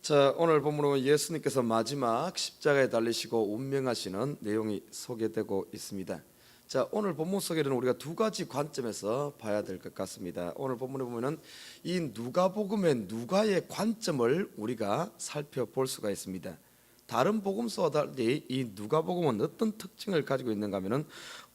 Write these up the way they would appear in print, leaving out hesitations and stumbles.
자, 오늘 본문은 예수님께서 마지막 십자가에 달리시고 운명하시는 내용이 소개되고 있습니다. 자, 오늘 본문 속에는 우리가 두 가지 관점에서 봐야 될 것 같습니다. 오늘 본문에 보면은 이 누가복음의 누가의 관점을 우리가 살펴볼 수가 있습니다. 다른 복음서와 달리 이 누가복음은 어떤 특징을 가지고 있는가 하면은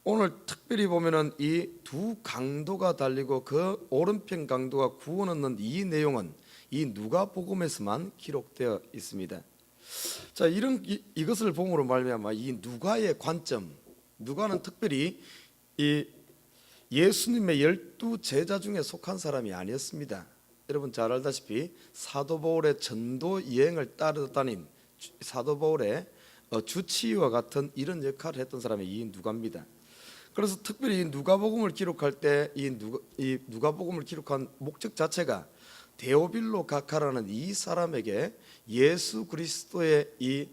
오늘 특별히 보면은 이 두 강도가 달리고 그 오른편 강도가 구원 얻는 이 내용은 이 누가복음에서만 기록되어 있습니다. 자, 이것을 봄으로 말미암아 이 누가의 관점, 누가는 특별히 이 예수님의 12 제자 중에 속한 사람이 아니었습니다. 여러분 잘 알다시피 사도 바울의 전도 여행을 따르 다닌 사도 바울의 주치의와 같은 이런 역할을 했던 사람이 이 누가입니다. 그래서 특별히 누가복음을 기록할 때 이 누가복음을 기록한 목적 자체가 데오빌로 가카라는 이 사람에게 예수 그리스도의 이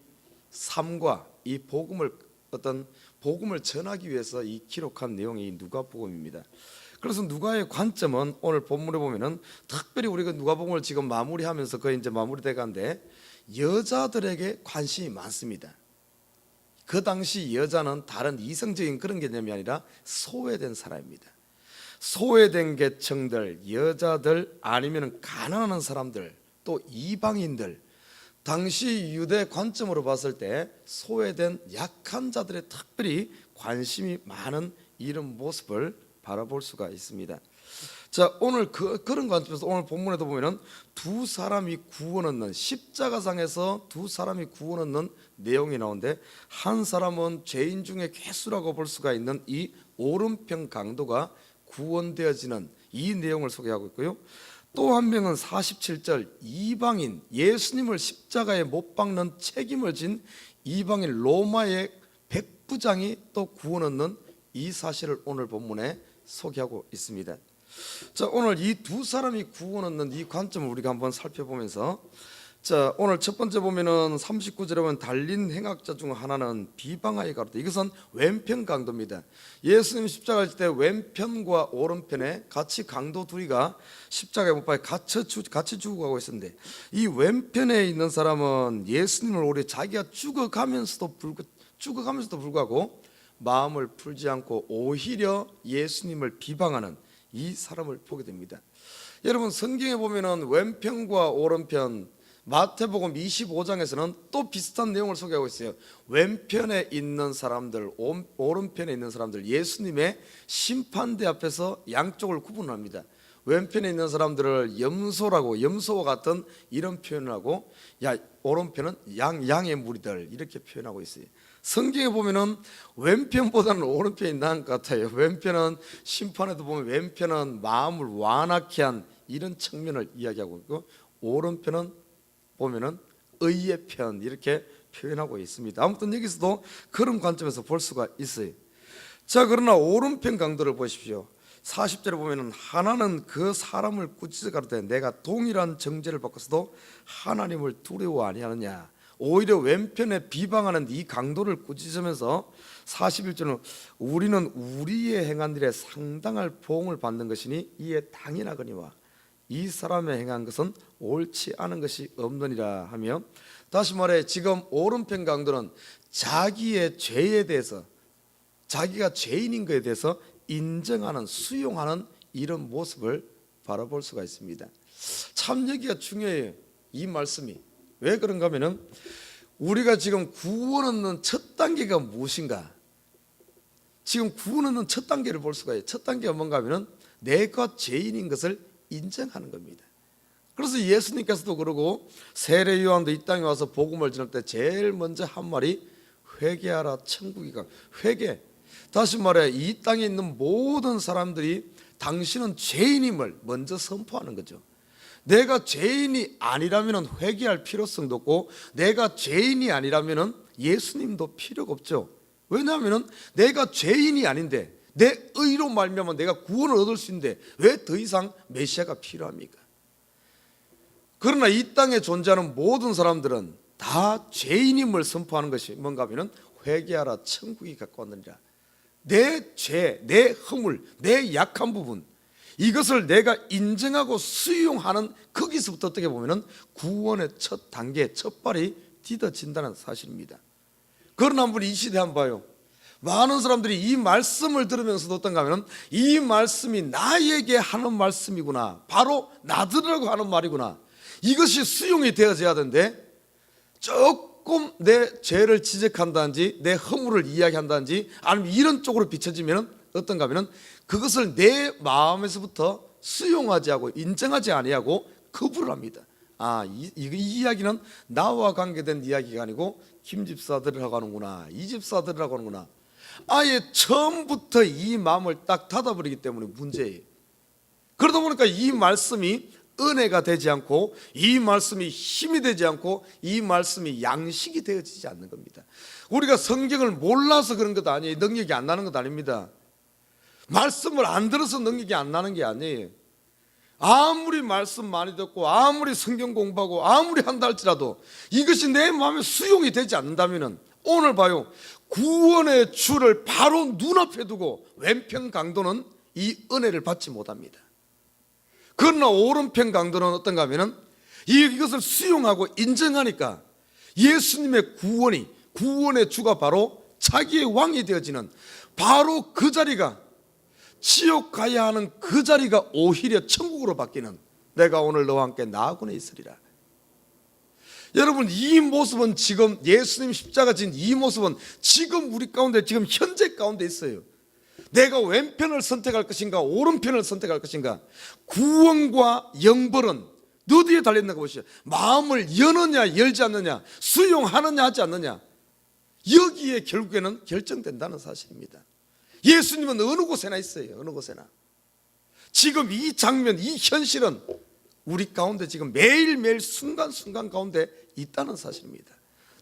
삶과 이 복음을 전하기 위해서 이 기록한 내용이 누가복음입니다. 그래서 누가의 관점은 오늘 본문에 보면은 특별히 우리가 누가복음을 지금 마무리하면서 거의 이제 마무리돼 가는데 여자들에게 관심이 많습니다. 그 당시 여자는 다른 이성적인 그런 개념이 아니라 소외된 사람입니다. 소외된 계층들, 여자들, 아니면 가난한 사람들, 또 이방인들, 당시 유대 관점으로 봤을 때 소외된 약한 자들의 특별히 관심이 많은 이런 모습을 바라볼 수가 있습니다. 자, 오늘 그런 관점에서 오늘 본문에도 보면은 두 사람이 구원 얻는, 십자가상에서 두 사람이 구원 얻는 내용이 나오는데, 한 사람은 죄인 중에 괴수라고 볼 수가 있는 이 오른편 강도가 구원되어지는 이 내용을 소개하고 있고요. 또 한 명은 47절 이방인, 예수님을 십자가에 못 박는 책임을 진 이방인 로마의 백부장이 또 구원 얻는 이 사실을 오늘 본문에 소개하고 있습니다. 자, 오늘 이 두 사람이 구원 얻는 이 관점을 우리가 한번 살펴보면서, 자, 오늘 첫 번째 보면은 39절에 보면 달린 행악자 중 하나는 비방하여 가로되, 이것은 왼편 강도입니다. 예수님 십자가를 질 때 왼편과 오른편에 같이 강도 둘이가 십자가에 못 박혀 같이 죽어가고 있었는데, 이 왼편에 있는 사람은 예수님을 오래 자기가 죽어가면서도 불구하고 마음을 풀지 않고 오히려 예수님을 비방하는 이 사람을 보게 됩니다. 여러분 성경에 보면은 왼편과 오른편, 마태복음 25장에서는 또 비슷한 내용을 소개하고 있어요. 왼편에 있는 사람들, 오른편에 있는 사람들, 예수님의 심판대 앞에서 양쪽을 구분합니다. 왼편에 있는 사람들을 염소와 같은 이런 표현을 하고, 오른편은 양의 무리들 이렇게 표현하고 있어요. 성경에 보면은 왼편보다는 오른편이 나은 것 같아요. 왼편은 심판에도 보면 왼편은 마음을 완악케 한 이런 측면을 이야기하고 있고, 오른편은 보면은 의의 편 이렇게 표현하고 있습니다. 아무튼 여기서도 그런 관점에서 볼 수가 있어요. 자, 그러나 오른편 강도를 보십시오. 40절에 보면은 하나는 그 사람을 꾸짖어 가로되 내가 동일한 정죄를 받고서도 하나님을 두려워 아니하느냐. 오히려 왼편에 비방하는 이 강도를 꾸짖으면서 41절은 우리는 우리의 행한 일에 상당할 보응을 받는 것이니 이에 당연하거니와 이 사람의 행한 것은 옳지 않은 것이 없느니라 하며, 다시 말해 지금 오른편 강도는 자기의 죄에 대해서, 자기가 죄인인 것에 대해서 인정하는, 수용하는 이런 모습을 바라볼 수가 있습니다. 참 여기가 중요해요. 이 말씀이 왜 그런가 하면은 우리가 지금 구원 얻는 첫 단계가 무엇인가? 지금 구원 얻는 첫 단계를 볼 수가 있어요. 첫 단계가 뭔가 하면은 내가 죄인인 것을 인정하는 겁니다. 그래서 예수님께서도 그러고 세례 요한도 이 땅에 와서 복음을 전할 때 제일 먼저 한 말이 회개하라 천국이 가. 회개. 다시 말해 이 땅에 있는 모든 사람들이 당신은 죄인임을 먼저 선포하는 거죠. 내가 죄인이 아니라면 회개할 필요성도 없고, 내가 죄인이 아니라면 예수님도 필요가 없죠. 왜냐하면 내가 죄인이 아닌데 내 의로 말미암아 내가 구원을 얻을 수 있는데 왜 더 이상 메시아가 필요합니까? 그러나 이 땅에 존재하는 모든 사람들은 다 죄인임을 선포하는 것이 뭔가 하면 회개하라 천국이 가까웠느니라. 내 죄, 내 허물, 내 약한 부분, 이것을 내가 인정하고 수용하는 거기서부터 어떻게 보면 구원의 첫 단계, 첫 발이 디뎌진다는 사실입니다. 그러나 한번 이 시대 한번 봐요. 많은 사람들이 이 말씀을 들으면서도 어떤가 하면 이 말씀이 나에게 하는 말씀이구나, 바로 나들으라고 하는 말이구나, 이것이 수용이 되어져야 되는데, 조금 내 죄를 지적한다든지 내 허물을 이야기한다든지 아니면 이런 쪽으로 비춰지면 어떤가 하면 그것을 내 마음에서부터 수용하지 않고 인정하지 아니하고 거부를 합니다. 이 이야기는 나와 관계된 이야기가 아니고 김 집사들이라고 하는구나, 이 집사들이라고 하는구나. 아예 처음부터 이 마음을 딱 닫아버리기 때문에 문제예요. 그러다 보니까 이 말씀이 은혜가 되지 않고, 이 말씀이 힘이 되지 않고, 이 말씀이 양식이 되어지지 않는 겁니다. 우리가 성경을 몰라서 그런 것도 아니에요. 능력이 안 나는 것도 아닙니다. 말씀을 안 들어서 능력이 안 나는 게 아니에요. 아무리 말씀 많이 듣고 아무리 성경 공부하고 아무리 한다 할지라도 이것이 내 마음에 수용이 되지 않는다면, 오늘 봐요, 구원의 주를 바로 눈앞에 두고 왼편 강도는 이 은혜를 받지 못합니다. 그러나 오른편 강도는 어떤가 하면 이것을 수용하고 인정하니까 예수님의 구원의 주가 바로 자기의 왕이 되어지는, 바로 그 자리가, 지옥 가야 하는 그 자리가 오히려 천국으로 바뀌는, 내가 오늘 너와 함께 나아군에 있으리라. 여러분, 이 모습은 지금 예수님 십자가 진 이 모습은 지금 우리 가운데, 지금 현재 가운데 있어요. 내가 왼편을 선택할 것인가 오른편을 선택할 것인가. 구원과 영벌은 어디에 달려있는가 보시죠. 마음을 여느냐 열지 않느냐, 수용하느냐 하지 않느냐, 여기에 결국에는 결정된다는 사실입니다. 예수님은 어느 곳에나 있어요. 어느 곳에나. 지금 이 장면, 이 현실은 우리 가운데 지금 매일매일 순간순간 가운데 있다는 사실입니다.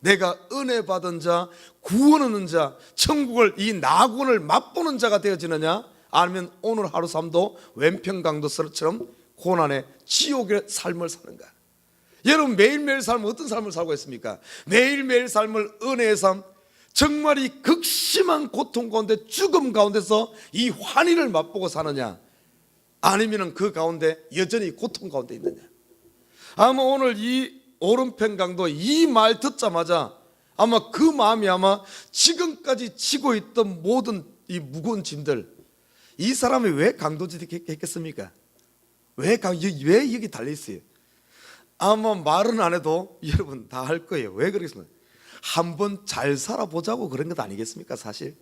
내가 은혜 받은 자, 구원 얻는 자, 천국을, 이 나군을 맛보는 자가 되어지느냐, 아니면 오늘 하루 삶도 왼편 강도처럼 고난의 지옥의 삶을 사는가. 여러분, 매일매일 삶은 어떤 삶을 살고 있습니까? 매일매일 삶을 은혜의 삶, 정말 이 극심한 고통 가운데, 죽음 가운데서 이 환희를 맛보고 사느냐, 아니면 그 가운데 여전히 고통 가운데 있느냐. 아마 오늘 이 오른편 강도 이 말 듣자마자 아마 그 마음이 아마 지금까지 지고 있던 모든 이 무거운 짐들, 이 사람이 왜 강도짓 했겠습니까? 왜 여기 달려있어요? 아마 말은 안 해도 여러분 다 할 거예요. 왜 그러겠습니까? 한번 잘 살아보자고 그런 것 아니겠습니까? 사실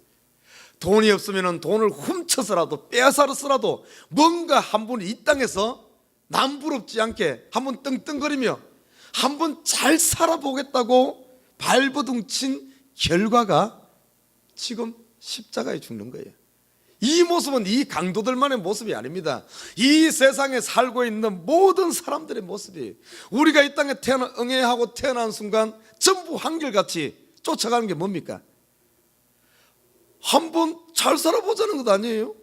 돈이 없으면 돈을 훔쳐서라도 빼앗아서라도 뭔가 한번 이 땅에서 남부럽지 않게 한번 떵떵거리며 한번 잘 살아보겠다고 발버둥 친 결과가 지금 십자가에 죽는 거예요. 이 모습은 이 강도들만의 모습이 아닙니다. 이 세상에 살고 있는 모든 사람들의 모습이에요. 우리가 이 땅에 응애하고 태어난 순간 전부 한결같이 쫓아가는 게 뭡니까? 한번 잘 살아보자는 것 아니에요?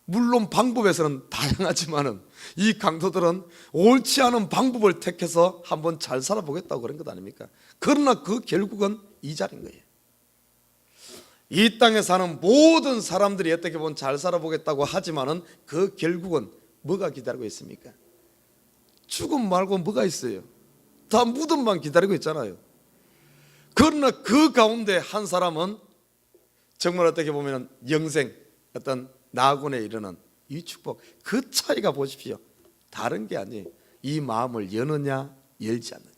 물론 방법에서는 다양하지만은 이 강도들은 옳지 않은 방법을 택해서 한번 잘 살아보겠다고 그런 것 아닙니까? 그러나 그 결국은 이 자리인 거예요. 이 땅에 사는 모든 사람들이 어떻게 보면 잘 살아보겠다고 하지만은 그 결국은 뭐가 기다리고 있습니까? 죽음 말고 뭐가 있어요? 다 무덤만 기다리고 있잖아요. 그러나 그 가운데 한 사람은 정말 어떻게 보면 영생, 어떤 나군에 이르는 이 축복, 그 차이가 보십시오. 다른 게 아니에요. 이 마음을 여느냐 열지 않느냐.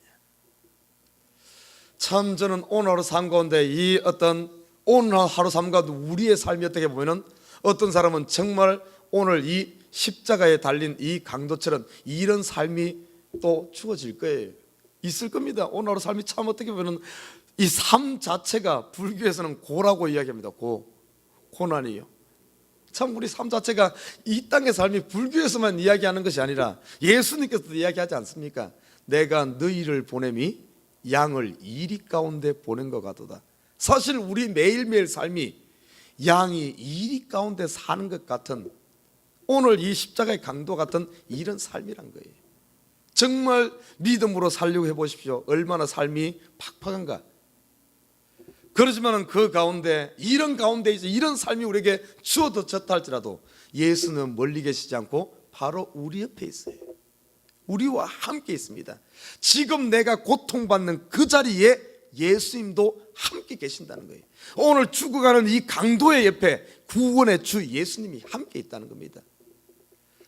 참 저는 오늘 하루 삶 가운데 이 어떤 오늘 하루 삶 가운데 우리의 삶이 어떻게 보면 어떤 사람은 정말 오늘 이 십자가에 달린 이 강도처럼 이런 삶이 또 주어질 거예요. 있을 겁니다. 오늘 하루 삶이 참 어떻게 보면 이 삶 자체가 불교에서는 고라고 이야기합니다. 고난이요. 참 우리 삶 자체가 이 땅의 삶이 불교에서만 이야기하는 것이 아니라 예수님께서도 이야기하지 않습니까? 내가 너희를 보냄이 양을 이리 가운데 보낸 것 같도다. 사실 우리 매일매일 삶이 양이 이리 가운데 사는 것 같은, 오늘 이 십자가의 강도 같은 이런 삶이란 거예요. 정말 믿음으로 살려고 해보십시오. 얼마나 삶이 팍팍한가. 그렇지만 그 가운데, 이런 가운데 이런 삶이 우리에게 주어졌다 할지라도 예수는 멀리 계시지 않고 바로 우리 옆에 있어요. 우리와 함께 있습니다. 지금 내가 고통받는 그 자리에 예수님도 함께 계신다는 거예요. 오늘 죽어가는 이 강도의 옆에 구원의 주 예수님이 함께 있다는 겁니다.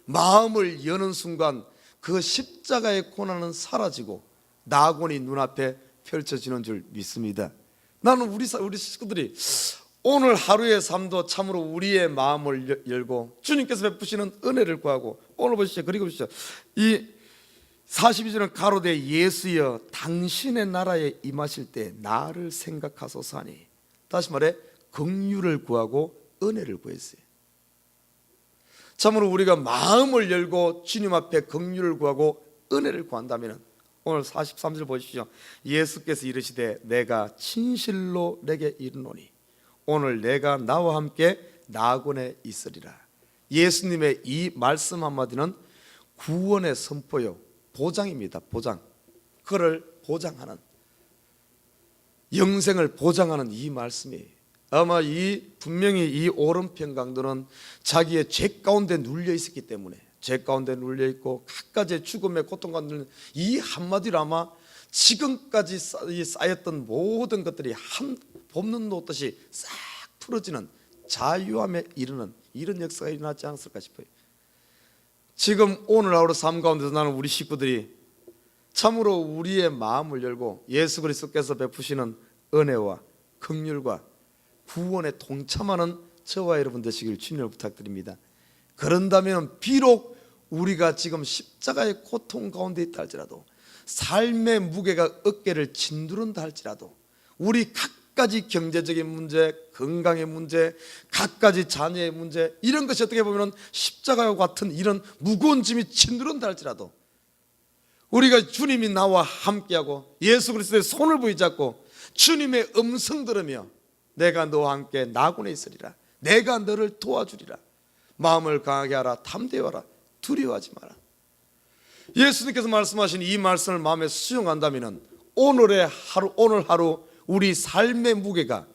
마음을 여는 순간 그 십자가의 고난은 사라지고 낙원이 눈앞에 펼쳐지는 줄 믿습니다. 나는 우리 식구들이 오늘 하루의 삶도 참으로 우리의 마음을 열고 주님께서 베푸시는 은혜를 구하고, 오늘 보시죠. 그리고 보시죠. 이 42절은 가로되 예수여 당신의 나라에 임하실 때 나를 생각하소서 하니, 다시 말해 긍휼을 구하고 은혜를 구했어요. 참으로 우리가 마음을 열고 주님 앞에 긍휼을 구하고 은혜를 구한다면, 오늘 43절 보십시오. 예수께서 이르시되 내가 진실로 내게 이르노니 오늘 내가 나와 함께 낙원에 있으리라. 예수님의 이 말씀 한마디는 구원의 선포요, 보장입니다. 보장. 그를 보장하는, 영생을 보장하는 이 말씀이에요. 아마 분명히 이 오른편 강도는 자기의 죄 가운데 눌려 있었기 때문에, 죄 가운데 눌려 있고 갖가지의 죽음의 고통 가운데 이 한마디로 아마 지금까지 쌓였던 모든 것들이 한 봄눈 녹듯이 싹 풀어지는 자유함에 이르는 이런 역사가 일어나지 않았을까 싶어요. 지금 오늘 하루 삶 가운데서 나는 우리 식구들이 참으로 우리의 마음을 열고 예수 그리스도께서 베푸시는 은혜와 긍휼과 구원에 동참하는 저와 여러분 되시길 주님을 부탁드립니다. 그런다면 비록 우리가 지금 십자가의 고통 가운데 있다 할지라도, 삶의 무게가 어깨를 짓누른다 할지라도, 우리 갖가지 경제적인 문제, 건강의 문제, 갖가지 자녀의 문제, 이런 것이 어떻게 보면 십자가와 같은 이런 무거운 짐이 짓누른다 할지라도, 우리가 주님이 나와 함께하고 예수 그리스도의 손을 부여잡고 주님의 음성 들으며 내가 너와 함께 낙원에 있으리라, 내가 너를 도와주리라, 마음을 강하게 하라, 담대하라, 두려워하지 마라. 예수님께서 말씀하신 이 말씀을 마음에 수용한다면 오늘 하루 우리 삶의 무게가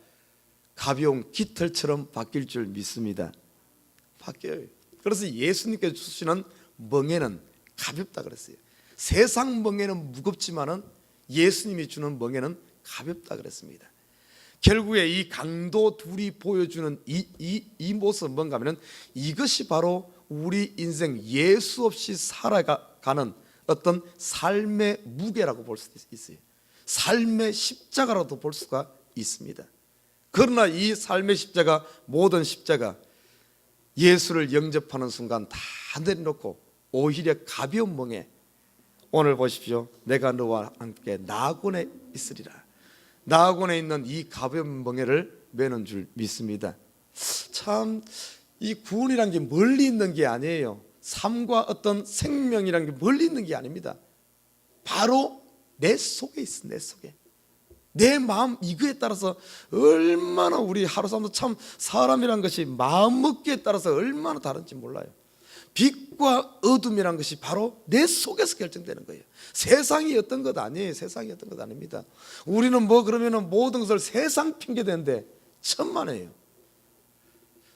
가벼운 깃털처럼 바뀔 줄 믿습니다. 바뀌어요. 그래서 예수님께서 주시는 멍에는 가볍다 그랬어요. 세상 멍에는 무겁지만은 예수님이 주는 멍에는 가볍다 그랬습니다. 결국에 이 강도 둘이 보여주는 이 모습은 뭔가 하면, 이것이 바로 우리 인생 예수 없이 살아가는 어떤 삶의 무게라고 볼 수도 있어요. 삶의 십자가라도 볼 수가 있습니다. 그러나 이 삶의 십자가, 모든 십자가, 예수를 영접하는 순간 다 내려놓고 오히려 가벼운 멍에, 오늘 보십시오. 내가 너와 함께 낙원에 있으리라. 낙원에 있는 이 가벼운 멍에를 매는 줄 믿습니다. 참, 이 구원이란 게 멀리 있는 게 아니에요. 삶과 어떤 생명이란 게 멀리 있는 게 아닙니다. 바로 내 속에 있어. 내 속에. 내 마음, 이거에 따라서 얼마나 우리 하루 삶도 참, 사람이란 것이 마음 먹기에 따라서 얼마나 다른지 몰라요. 빛과 어둠이란 것이 바로 내 속에서 결정되는 거예요. 세상이 어떤 것 아니에요. 세상이 어떤 것 아닙니다. 우리는 그러면은 모든 것을 세상 핑계대는데 천만에요.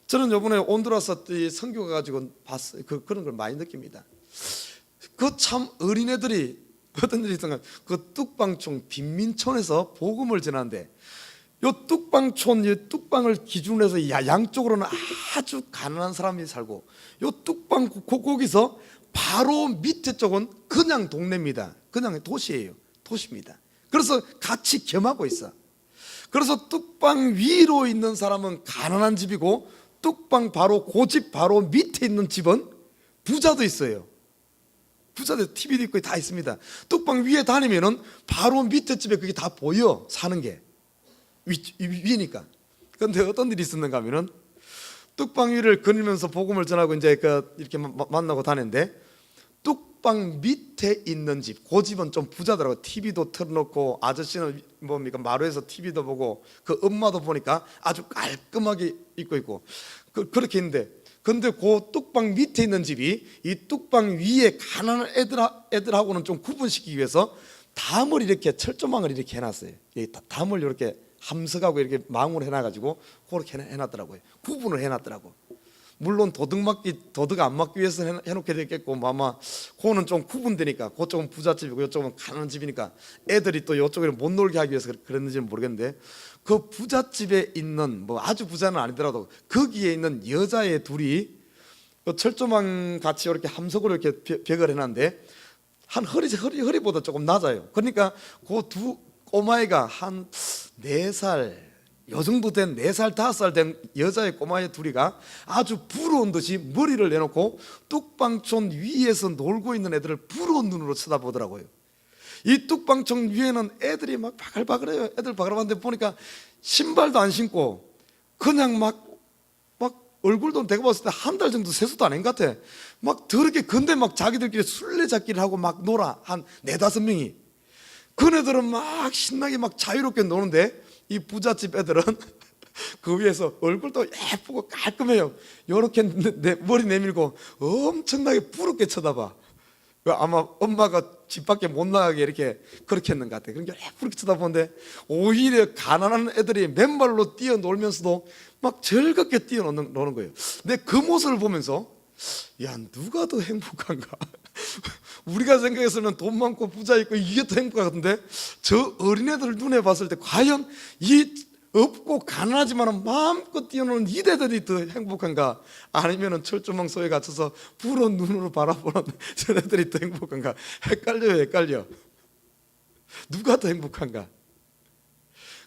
저는 이번에 온두라스 선교 가지고 봤어요. 그런 걸 많이 느낍니다. 참 어린애들이 어떤 일이 있던가, 그 뚝방촌 빈민촌에서 복음을 전하는데, 요 뚝방촌, 이 뚝방을 기준으로 해서 양쪽으로는 아주 가난한 사람이 살고, 요 뚝방 거기서 바로 밑에 쪽은 그냥 동네입니다. 그냥 도시예요. 도시입니다. 그래서 같이 겸하고 있어. 그래서 뚝방 위로 있는 사람은 가난한 집이고, 뚝방 바로 그 집 바로 밑에 있는 집은 부자도 있어요. 부자들 TV도 있고 다 있습니다. 뚝방 위에 다니면은 바로 밑에 집에 그게 다 보여, 사는 게. 위니까. 그런데 어떤 일이 있었는가 하면은, 뚝방 위를 거닐면서 복음을 전하고 이제 이렇게 만나고 다녔는데, 뚝방 밑에 있는 집, 그 집은 좀 부자더라고. TV도 틀어놓고, 아저씨는 뭡니까, 마루에서 TV도 보고, 그 엄마도 보니까 아주 깔끔하게 입고 있고, 그렇게 있는데, 근데 그 뚝방 밑에 있는 집이 이 뚝방 위에 가난한 애들하고는 좀 구분시키기 위해서 담을 이렇게, 철조망을 이렇게 해놨어요. 담을 이렇게 함석하고 이렇게 망으로 해놔가지고 그렇게 해놨더라고요. 구분을 해놨더라고. 물론 도둑 안 맞기 위해서 해놓게 됐겠고, 아마 그거는 좀 구분되니까, 그쪽은 부잣집이고 이쪽은 가난한 집이니까 애들이 또 이쪽에 못 놀게 하기 위해서 그랬는지는 모르겠는데, 그 부잣집에 있는, 뭐 아주 부자는 아니더라도 거기에 있는 여자애 둘이 철조망 같이 이렇게 함석으로 이렇게 벽을 해놨는데 한 허리보다 조금 낮아요. 그러니까 그 두 꼬마애가 한 4살 요 정도 된 4살 5살 된 여자의 꼬마애 둘이가 아주 부러운 듯이 머리를 내놓고 뚝방촌 위에서 놀고 있는 애들을 부러운 눈으로 쳐다보더라고요. 이 뚝방촌 위에는 애들이 막 바글바글해요. 애들 바글바글한데 보니까 신발도 안 신고 그냥 막 얼굴도 내가 봤을 때 한 달 정도 세수도 안 한 것 같아. 막 더럽게, 근데 막 자기들끼리 술래잡기를 하고 막 놀아. 한 4-5명이. 그네들은 막 신나게 막 자유롭게 노는데 이 부잣집 애들은 그 위에서 얼굴도 예쁘고 깔끔해요. 요렇게 머리 내밀고 엄청나게 부럽게 쳐다봐. 아마 엄마가 집 밖에 못 나가게 이렇게 그렇게 했는 것 같아. 그러니까 예쁘게 쳐다보는데 오히려 가난한 애들이 맨발로 뛰어놀면서도 막 즐겁게 뛰어노는 거예요. 근데 그 모습을 보면서 야, 누가 더 행복한가? 우리가 생각했으면 돈 많고 부자 있고 이게 더 행복한 것 같은데, 저 어린애들 눈에 봤을 때 과연 이 없고 가난하지만 마음껏 뛰어노는 이대들이 더 행복한가, 아니면 철조망 속에 갇혀서 부러운 눈으로 바라보는 저네들이 더 행복한가? 헷갈려. 누가 더 행복한가?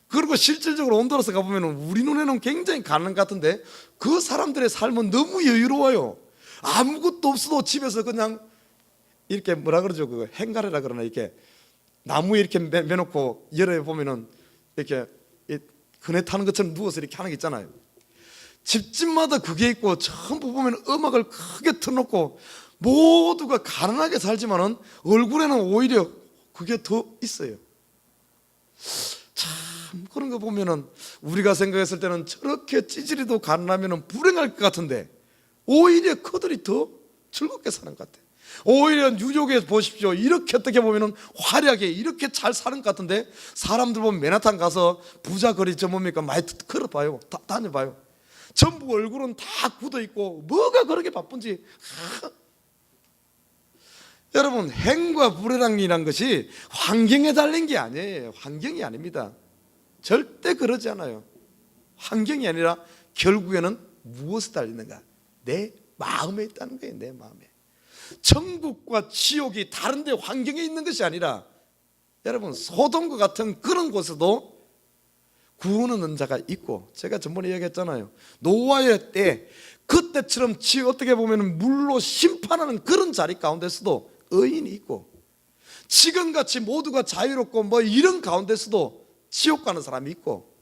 그리고 실질적으로 온도로서 가보면 우리 눈에는 굉장히 가난 것 같은데 그 사람들의 삶은 너무 여유로워요. 아무것도 없어도 집에서 그냥 이렇게 뭐라 그러죠? 그 행가래라 그러나, 이렇게 나무에 이렇게 매놓고 열에 보면은 이렇게 그네 타는 것처럼 누워서 이렇게 하는 게 있잖아요. 집집마다 그게 있고 전부 보면 음악을 크게 틀어놓고 모두가 가난하게 살지만은 얼굴에는 오히려 그게 더 있어요. 참 그런 거 보면은 우리가 생각했을 때는 저렇게 찌질이도 가난하면은 불행할 것 같은데 오히려 그들이 더 즐겁게 사는 것 같아요. 오히려 뉴욕에 보십시오. 이렇게 어떻게 보면은 화려하게 이렇게 잘 사는 것 같은데 사람들 보면 맨하탄 가서 부자 거리 저 뭡니까 많이 걸어봐요. 다녀봐요. 전부 얼굴은 다 굳어있고 뭐가 그렇게 바쁜지. 여러분, 행과 불행이란 것이 환경에 달린 게 아니에요. 환경이 아닙니다. 절대 그러지 않아요. 환경이 아니라 결국에는 무엇에 달리는가? 내 마음에 있다는 거예요. 내 마음에. 천국과 지옥이 다른데 환경에 있는 것이 아니라, 여러분, 소돔과 같은 그런 곳에도 구원은 얻는 자가 있고, 제가 전번에 얘기했잖아요. 노아의 때 그때처럼 어떻게 보면 물로 심판하는 그런 자리 가운데서도 의인이 있고, 지금같이 모두가 자유롭고 뭐 이런 가운데서도 지옥 가는 사람이 있고,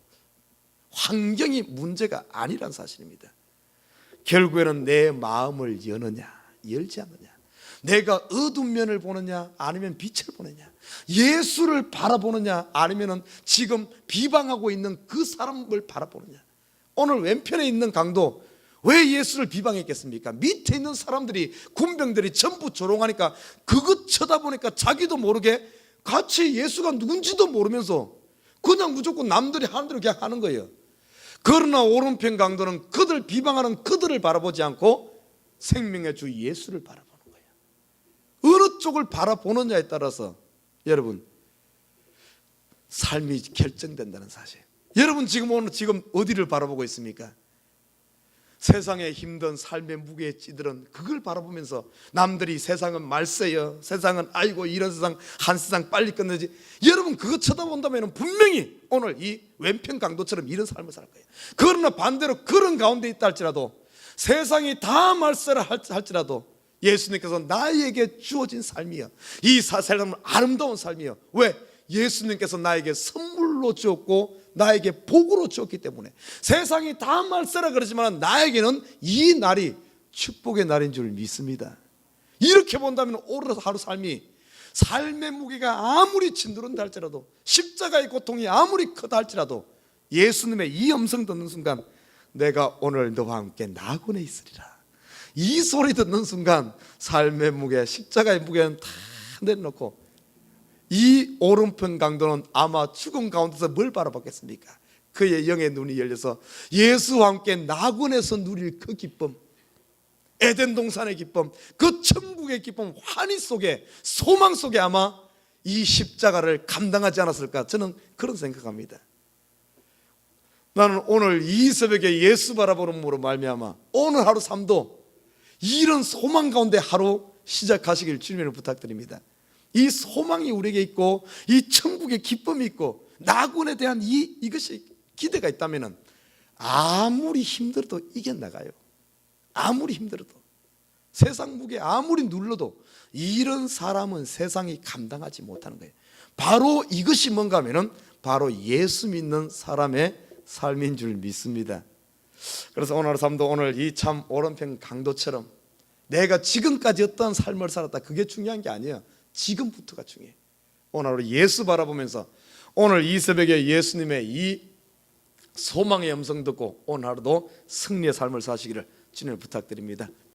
환경이 문제가 아니란 사실입니다. 결국에는 내 마음을 여느냐 열지 않느냐, 내가 어두운 면을 보느냐 아니면 빛을 보느냐, 예수를 바라보느냐 아니면 지금 비방하고 있는 그 사람을 바라보느냐. 오늘 왼편에 있는 강도 왜 예수를 비방했겠습니까? 밑에 있는 사람들이, 군병들이 전부 조롱하니까 그것 쳐다보니까 자기도 모르게 같이 예수가 누군지도 모르면서 그냥 무조건 남들이 하는 대로 그냥 하는 거예요. 그러나 오른편 강도는 그들 비방하는 그들을 바라보지 않고 생명의 주 예수를 바라보는 거예요. 어느 쪽을 바라보느냐에 따라서 여러분 삶이 결정된다는 사실. 여러분 오늘 지금 어디를 바라보고 있습니까? 세상의 힘든 삶의 무게에 찌들은 그걸 바라보면서 남들이 세상은 말세요, 세상은 아이고 이런 세상, 한 세상 빨리 끝내지, 여러분 그거 쳐다본다면 분명히 오늘 이 왼편 강도처럼 이런 삶을 살 거예요. 그러나 반대로 그런 가운데 있다 할지라도, 세상이 다 말세를 할지라도 예수님께서 나에게 주어진 삶이요, 이 세상은 아름다운 삶이요. 왜? 예수님께서 나에게 선물로 주었고 나에게 복으로 주었기 때문에. 세상이 다 말세라 그러지만 나에게는 이 날이 축복의 날인 줄 믿습니다. 이렇게 본다면 오늘 하루 삶의 무게가 아무리 진두른다 할지라도, 십자가의 고통이 아무리 크다 할지라도 예수님의 이 음성 듣는 순간 내가 오늘 너와 함께 나군에 있으리라, 이 소리 듣는 순간 삶의 무게, 십자가의 무게는 다 내려놓고 이 오른편 강도는 아마 죽음 가운데서 뭘 바라봤겠습니까? 그의 영의 눈이 열려서 예수와 함께 나군에서 누릴 그 기쁨, 에덴 동산의 기쁨, 그 천국의 기쁨, 환희 속에, 소망 속에 아마 이 십자가를 감당하지 않았을까, 저는 그런 생각합니다. 나는 오늘 이 새벽에 예수 바라보는으로 말미암아 오늘 하루 삶도 이런 소망 가운데 하루 시작하시길 주님을 부탁드립니다. 이 소망이 우리에게 있고 이 천국의 기쁨이 있고 낙원에 대한 이것이 기대가 있다면 아무리 힘들어도 이겨나가요. 아무리 힘들어도, 세상 무게 아무리 눌러도 이런 사람은 세상이 감당하지 못하는 거예요. 바로 이것이 뭔가 하면은 바로 예수 믿는 사람의 삶인 줄 믿습니다. 그래서 오늘 하루 삶도 오늘 이 참 오른편 강도처럼 내가 지금까지 어떤 삶을 살았다, 그게 중요한 게 아니에요. 지금부터가 중요해요. 오늘 하루 예수 바라보면서 오늘 이 새벽에 예수님의 이 소망의 음성 듣고 오늘 하루도 승리의 삶을 사시기를 주님을 부탁드립니다.